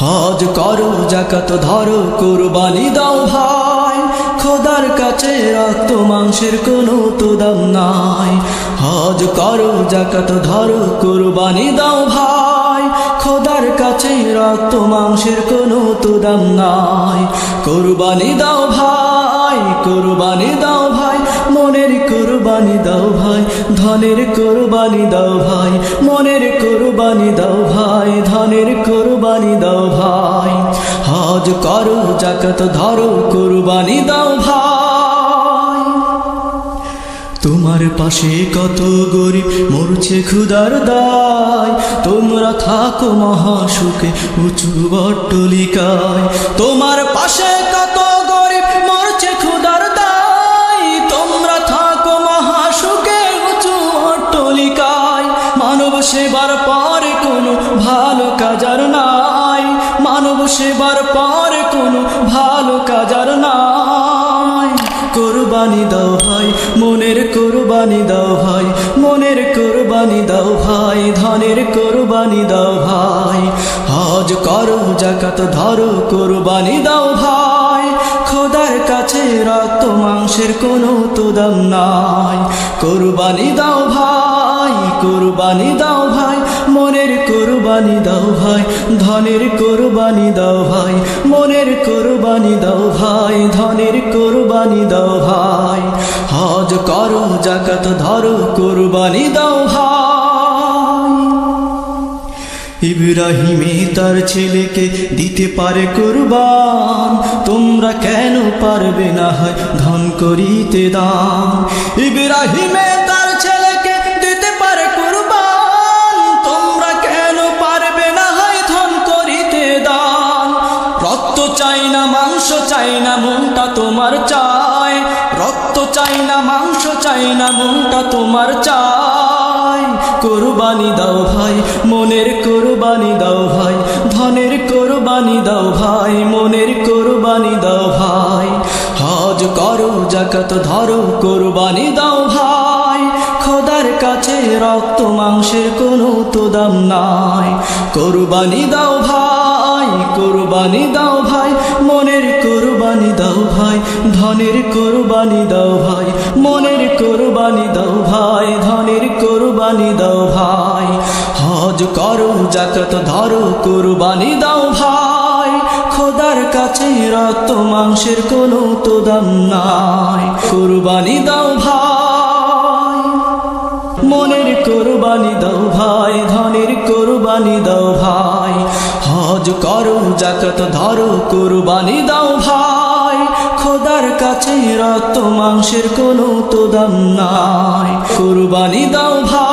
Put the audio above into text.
হজ করো যাকাত ধরো কুরবানি দাও ভাই, খোদার কাছে রক্ত মাংসের কোনো তো দাম নাই। হজ করো যাকাত ধরো কুরবানি দাও ভাই, খোদার কাছে রক্ত মাংসের কোনো তো দাম নাই। কুরবানি দাও ভাই, কুরবানি দাও ভাই, মনের কুরবানি দাও ভাই, ধনের কুরবানি দাও ভাই, মনের কুরবানি দাও ভাই, ধনের কুরবানি দাও ভাই। হজ করো যাকাত ধরো কুরবানি দাও ভাই। তোমার পাশে কত গরিব মরছে ক্ষুধার দায়, তোমরা থাকো মহাসুখে উঁচু অট্টালিকায়। তোমার পাশে কত গরিব মরছে ক্ষুধার দায়, তোমরা থাকো মহাসুখে উঁচু অট্টালিকায়। মানব সেবার পরে কোনো ভালো কাজ আর নাই, মানব সেবার পরে কোনো ভালো কাজ আর নাই। কুরবানি দাও ভাই, মনের কুরবানি দাও ভাই, মনের কুরবানি দাও ভাই, ধনের কুরবানি দাও ভাই। হজ করো যাকাত ধরো কুরবানি দাও ভাই, খোদার কাছে রক্ত মাংসের কোনো তো দাম নাই। কুরবানি দাও ভাই, কুরবানি দাও ভাই, মনের কুরবানি দাও ভাই, ধনের কুরবানি দাও ভাই, মনের কুরবানি দাও ভাই, ধনের কুরবানি দাও ভাই। হজ করো যাকাত ধরো কুরবানি দাও ভাই। ইব্রাহিমে তার ছেলেকে দিতে পারে কুরবান, তোমরা কেন পারবে না হয় ধন করিতে দান। ইব্রাহিমে তার ছেলেকে দিতে পারে কুরবান, তোমরা কেন পারবে না হয় ধন করিতে দান। রক্ত চাই না মাংস চাই না মনটা তোমার চাই, রক্ত চাই না মাংস চাই না মনটা তোমার চাই। কুরবানি দাও ভাই, মনের কুরবানি দাও ভাই, ধনের কুরবানি দাও ভাই, মনের কুরবানি দাও ভাই। হজ করো যাকাত ধরো কুরবানি দাও ভাই, খোদার কাছে রক্ত মাংসের কোনো তো দাম নাই। কুরবানি দাও ভাই, কুরবানি দাও ভাই, মনের কুরবানি দাও ভাই, ধনের কুরবানি দাও ভাই, মনের কুরবানি দাও ভাই, ধনের কুরবানি দাও ভাই। হজ করো যাকাত ধরো কুরবানি দাও ভাই, খোদার কাছে রক্ত মাংসের কোনো তো দাম নাই। কুরবানি দাও ভাই, মনের কুরবানি দাও ভাই, ধনের কুরবানি দাও ভাই। হজ করো যাকাত ধরো কুরবানি দাও ভাই, খোদার কাছে রক্ত মাংসের কোনো তো দাম নাই। কুরবানি দাও ভাই।